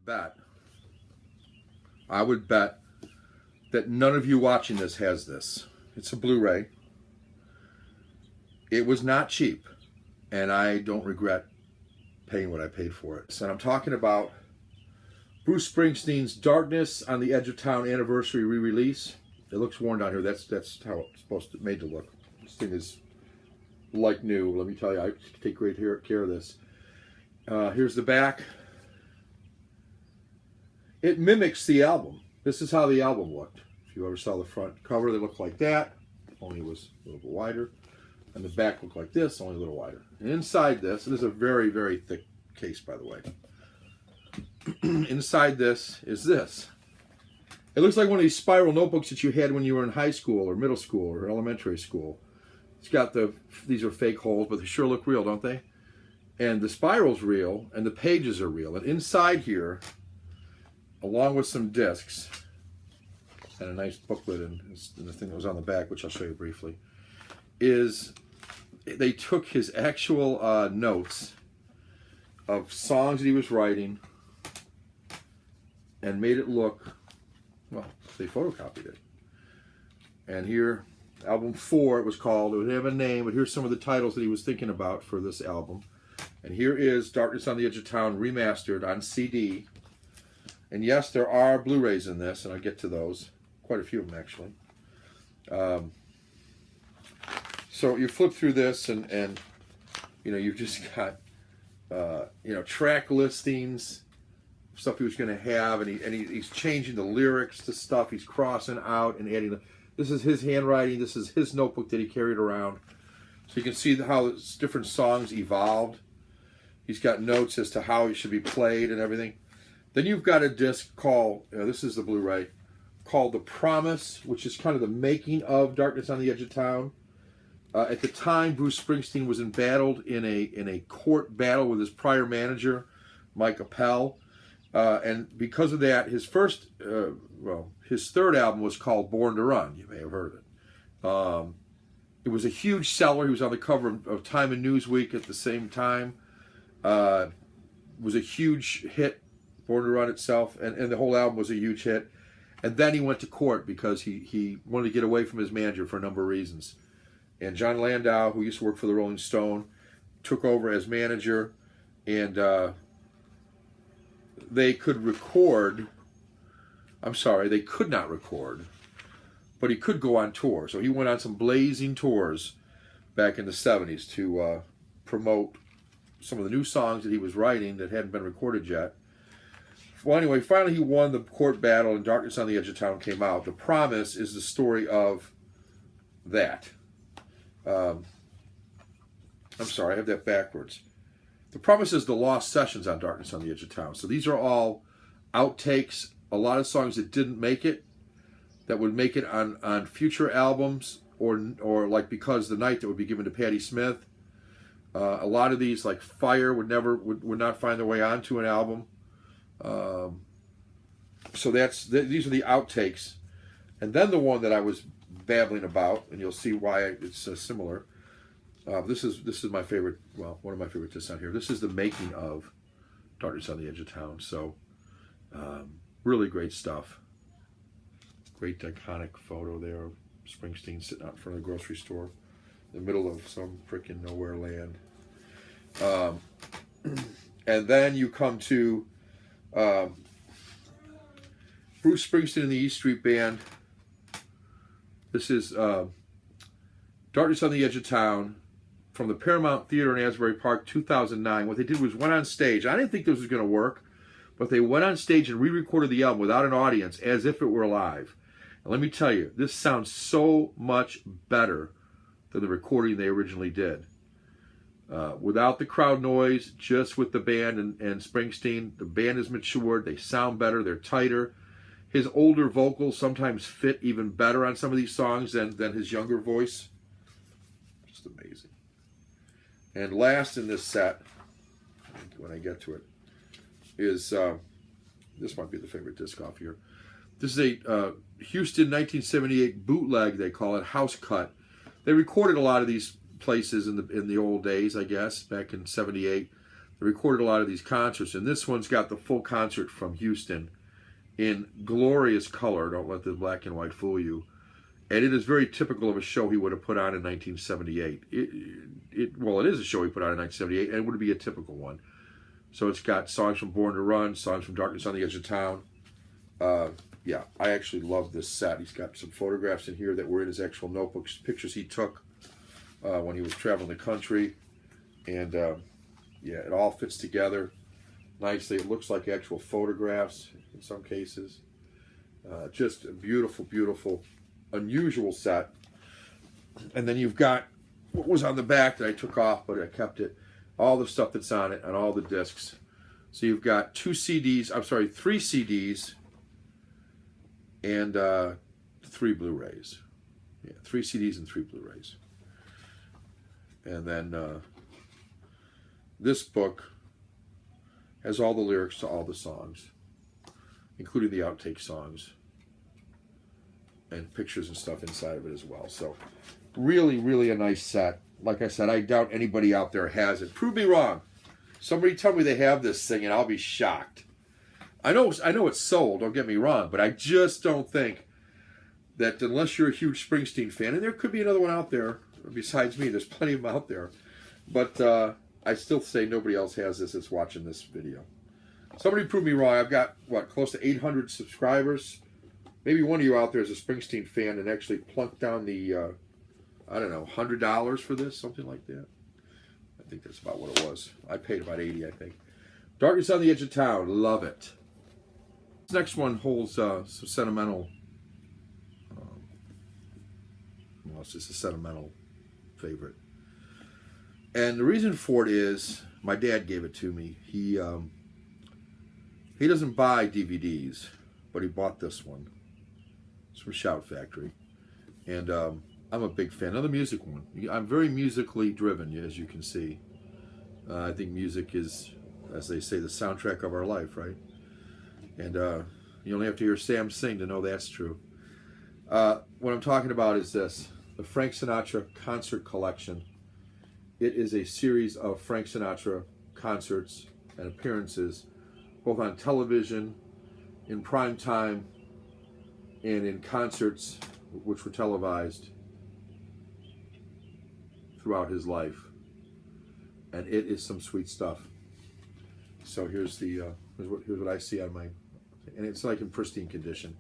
bet, I would bet that none of you watching this has this. It's a Blu-ray. It was not cheap, and I don't regret paying what I paid for it. So I'm talking about Bruce Springsteen's Darkness on the Edge of Town anniversary re-release. It looks worn down here. That's how it's supposed to made to look. This thing is like new. Let me tell you, I take great care of this. Here's the back. It mimics the album. This is how the album looked. If you ever saw the front cover, they looked like that, only it was a little bit wider. And the back looked like this, only a little wider. And inside this is a very, very thick case, by the way. Inside this is this. It looks like one of these spiral notebooks that you had when you were in high school or middle school or elementary school. It's got these are fake holes, but they sure look real, don't they? And the spiral's real, and the pages are real. And inside here, along with some discs, and a nice booklet and the thing that was on the back, which I'll show you briefly, is they took his actual notes of songs that he was writing and made it look, well, they photocopied it. And here, album 4, it was called. It would have a name, but here's some of the titles that he was thinking about for this album. And here is Darkness on the Edge of Town remastered on CD. And yes, there are Blu-rays in this, and I'll get to those. Quite a few of them, actually. So you flip through this, and you know, you've just got you know, track listings, stuff he was going to have, and he's changing the lyrics to stuff. He's crossing out and adding. This is his handwriting. This is his notebook that he carried around. So you can see how different songs evolved. He's got notes as to how it should be played and everything. Then you've got a disc called, this is the Blu-ray, called The Promise, which is kind of the making of Darkness on the Edge of Town. At the time, Bruce Springsteen was embattled in a court battle with his prior manager, Mike Appel. And because of that, his his third album was called Born to Run. You may have heard of it. It was a huge seller. He was on the cover of Time and Newsweek at the same time. It was a huge hit, Born to Run itself, and the whole album was a huge hit. And then he went to court because he wanted to get away from his manager for a number of reasons. And John Landau, who used to work for the Rolling Stone, took over as manager, and they could record. I'm sorry, they could not record, but he could go on tour. So he went on some blazing tours back in the 70s to promote some of the new songs that he was writing that hadn't been recorded yet. Well, anyway, finally he won the court battle, and Darkness on the Edge of Town came out. The Promise is the story of that. I'm sorry, I have that backwards. The Promise is the lost sessions on Darkness on the Edge of Town. So these are all outtakes, a lot of songs that didn't make it, that would make it on future albums, or like Because the Night, that would be given to Patti Smith. A lot of these, like Fire, would not find their way onto an album. So these are the outtakes. And then the one that I was babbling about, and you'll see why it's similar. This is my favorite, well, one of my favorite discs on here. This is the making of Darkness on the Edge of Town. So really great stuff. Great iconic photo there of Springsteen sitting out in front of the grocery store in the middle of some freaking nowhere land. And then you come to Bruce Springsteen and the E Street Band. This is Darkness on the Edge of Town from the Paramount Theater in Asbury Park, 2009. What they did was went on stage. I didn't think this was going to work, but they went on stage and re-recorded the album without an audience as if it were live. And let me tell you, this sounds so much better than the recording they originally did. Without the crowd noise, just with the band and Springsteen. The band is matured. They sound better. They're tighter. His older vocals sometimes fit even better on some of these songs than his younger voice. Just amazing. And last in this set, when I get to it, is, this might be the favorite disc off here. This is a Houston 1978 bootleg, they call it, house cut. They recorded a lot of these places in the old days, I guess, back in '78. They recorded a lot of these concerts, and this one's got the full concert from Houston in glorious color. Don't let the black and white fool you. And it is very typical of a show he would have put on in 1978. Well, it is a show he put on in 1978, and it would be a typical one. So it's got songs from Born to Run, songs from Darkness on the Edge of Town. Yeah, I actually love this set. He's got some photographs in here that were in his actual notebooks, pictures he took when he was traveling the country. And yeah, it all fits together nicely. It looks like actual photographs in some cases. Just a beautiful, beautiful, unusual set. And then you've got what was on the back that I took off, but I kept it. All the stuff that's on it, and all the discs. So you've got 3 CDs, and 3 Blu-rays. Yeah, 3 CDs and 3 Blu-rays. And then this book has all the lyrics to all the songs, including the outtake songs, and pictures and stuff inside of it as well. So really, really a nice set. Like I said, I doubt anybody out there has it. Prove me wrong. Somebody tell me they have this thing, and I'll be shocked. I know it's sold, don't get me wrong, but I just don't think that unless you're a huge Springsteen fan, and there could be another one out there besides me, there's plenty of them out there, but I still say nobody else has this that's watching this video. Somebody prove me wrong. I've got, what, close to 800 subscribers? Maybe one of you out there is a Springsteen fan and actually plunked down the, I don't know, $100 for this, something like that. I think that's about what it was. I paid about $80, I think. Darkness on the Edge of Town, love it. This next one holds some sentimental, well, it's just a sentimental favorite. And the reason for it is, my dad gave it to me. He doesn't buy DVDs, but he bought this one. It's from Shout Factory. And I'm a big fan. Another music one. I'm very musically driven, as you can see. I think music is, as they say, the soundtrack of our life, right? And you only have to hear Sam sing to know that's true. What I'm talking about is this, the Frank Sinatra Concert Collection. It is a series of Frank Sinatra concerts and appearances, both on television, in prime time, and in concerts which were televised throughout his life. And it is some sweet stuff. So here's the here's what I see on my, and it's like in pristine condition.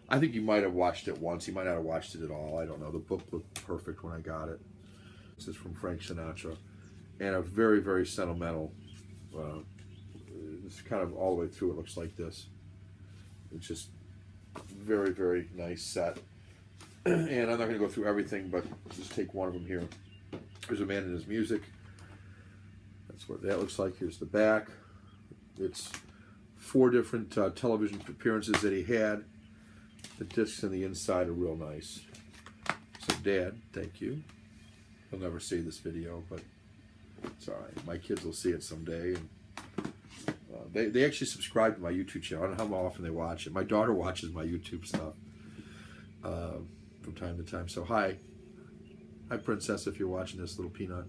I think you might have watched it once. You might not have watched it at all. I don't know. The book looked perfect when I got it. This is from Frank Sinatra, and a very, very sentimental. It's kind of all the way through. It looks like this. It's just very, very nice set. And I'm not going to go through everything, but just take one of them here. There's a man and his music. That's what that looks like. Here's the back. It's 4 different television appearances that he had. The discs on the inside are real nice. So, Dad, thank you. He'll never see this video, but it's all right. My kids will see it someday. And they actually subscribe to my YouTube channel. I don't know how often they watch it. My daughter watches my YouTube stuff from time to time. So, hi, Princess, if you're watching this, little peanut.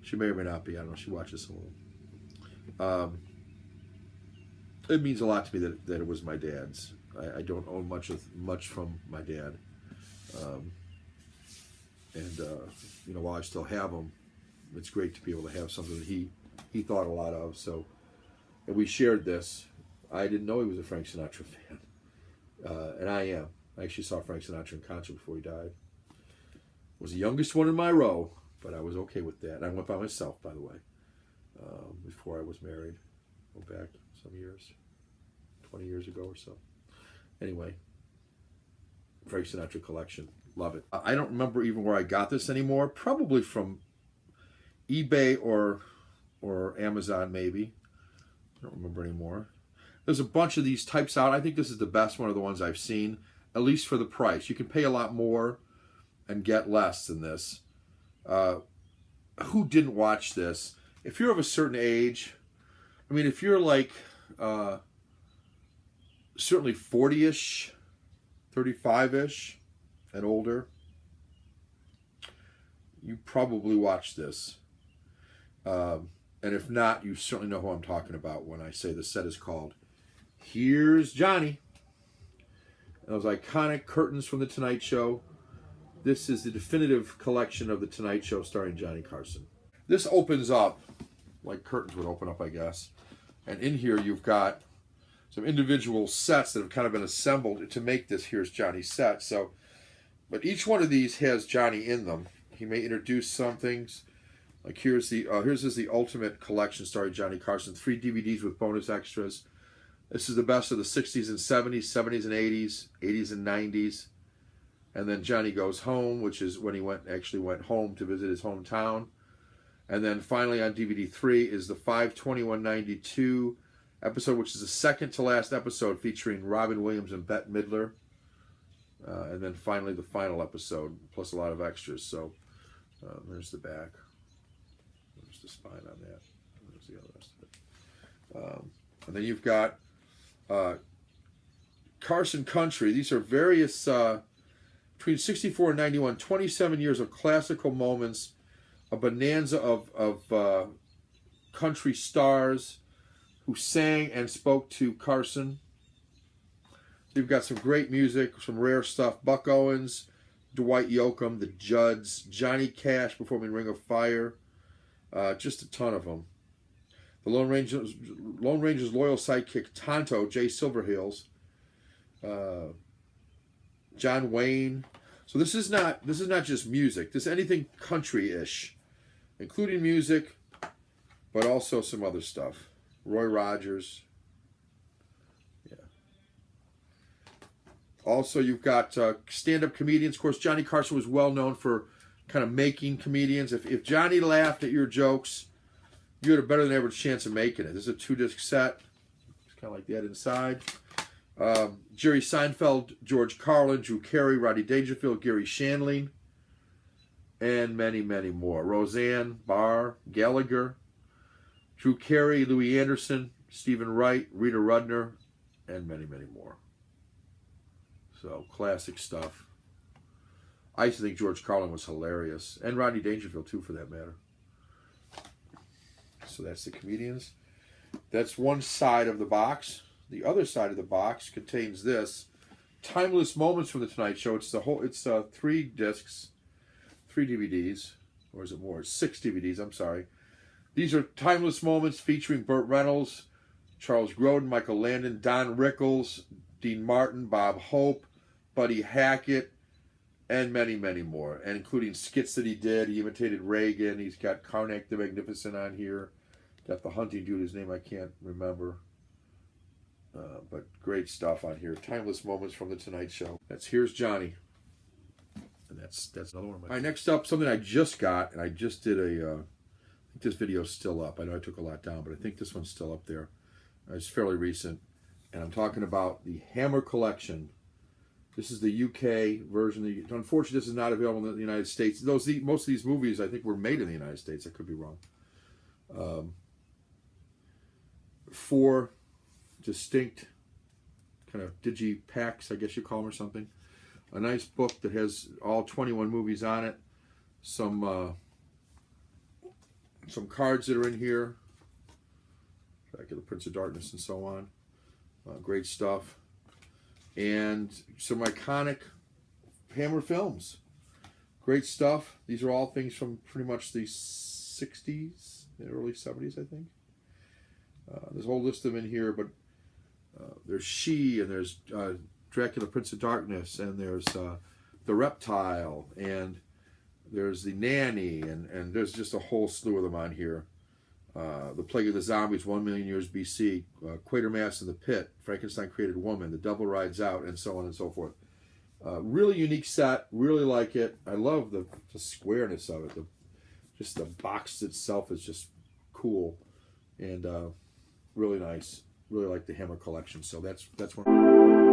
She may or may not be. I don't know. She watches a little. It means a lot to me that it was my dad's. I don't own much from my dad. You know, while I still have them, it's great to be able to have something that he thought a lot of. So, and we shared this. I didn't know he was a Frank Sinatra fan, and I am. I actually saw Frank Sinatra in concert before he died. Was the youngest one in my row, but I was okay with that. I went by myself, by the way, before I was married. Go back some years, 20 years ago or so. Anyway, Frank Sinatra collection. Love it. I don't remember even where I got this anymore. Probably from eBay or Amazon, maybe. I don't remember anymore. There's a bunch of these types out. I think this is the best one of the ones I've seen, at least for the price. You can pay a lot more and get less than this. Who didn't watch this? If you're of a certain age, I mean, if you're like certainly 40-ish, 35-ish, and older, you probably watched this. And if not, you certainly know who I'm talking about when I say the set is called Here's Johnny. And those iconic curtains from The Tonight Show. This is the definitive collection of The Tonight Show starring Johnny Carson. This opens up like curtains would open up, I guess. And in here you've got some individual sets that have kind of been assembled to make this Here's Johnny set. So, but each one of these has Johnny in them. He may introduce some things. Like here's the ultimate collection starring Johnny Carson. 3 DVDs with bonus extras. This is the best of the 60s and 70s, 70s and 80s, 80s and 90s. And then Johnny Goes Home, which is when he actually went home to visit his hometown. And then finally on DVD 3 is the 5/21/92 episode, which is the second to last episode featuring Robin Williams and Bette Midler. And then finally the final episode, plus a lot of extras. So there's the back. There's the spine on that. There's the other rest of it. And then you've got Carson Country. These are various, between 64 and 91, 27 years of classical moments, a bonanza of country stars who sang and spoke to Carson. So you've got some great music, some rare stuff. Buck Owens, Dwight Yoakam, the Judds, Johnny Cash performing Ring of Fire. Just a ton of them. The Lone Ranger's loyal sidekick Tonto, Jay Silverheels, John Wayne. So this is not just music. This is anything country-ish, including music, but also some other stuff. Roy Rogers. Yeah. Also, you've got stand-up comedians. Of course, Johnny Carson was well known for kind of making comedians. If Johnny laughed at your jokes, you had a better than average chance of making it. This is a 2-disc set. It's kind of like that inside. Jerry Seinfeld, George Carlin, Drew Carey, Rodney Dangerfield, Gary Shandling, and many, many more. Roseanne Barr, Gallagher, Drew Carey, Louis Anderson, Stephen Wright, Rita Rudner, and many, many more. So, classic stuff. I used to think George Carlin was hilarious, and Rodney Dangerfield too, for that matter. So that's the comedians. That's one side of the box. The other side of the box contains this timeless moments from the Tonight Show. It's 3 discs, 3 DVDs, or is it more? It's 6 DVDs. I'm sorry. These are timeless moments featuring Burt Reynolds, Charles Grodin, Michael Landon, Don Rickles, Dean Martin, Bob Hope, Buddy Hackett, and many, many more, and including skits that he did. He imitated Reagan. He's got Karnak the Magnificent on here. Got the hunting dude, whose name I can't remember. But great stuff on here. Timeless moments from the Tonight Show. That's Here's Johnny. And that's another one of my... All right, next up, something I just got, and I just did I think this video's still up. I know I took a lot down, but I think this one's still up there. It's fairly recent. And I'm talking about the Hammer Collection. This is the UK version. Unfortunately, this is not available in the United States. Most of these movies, I think, were made in the United States. I could be wrong. 4 distinct kind of digi-packs, I guess you call them, or something. A nice book that has all 21 movies on it. Some cards that are in here. Back of the Prince of Darkness and so on. Great stuff. And some iconic Hammer films. Great stuff. These are all things from pretty much the 60s, the early 70s, I think. There's a whole list of them in here, but there's She, and there's Dracula, Prince of Darkness, and there's The Reptile, and there's The Nanny, and there's just a whole slew of them on here. The Plague of the Zombies, 1 million years BC, Quatermass in the Pit, Frankenstein Created Woman, The Devil Rides Out, and so on and so forth. Really unique set, really like it. I love the squareness of it. Just the box itself is just cool, and really nice. Really like the Hammer Collection. So that's one.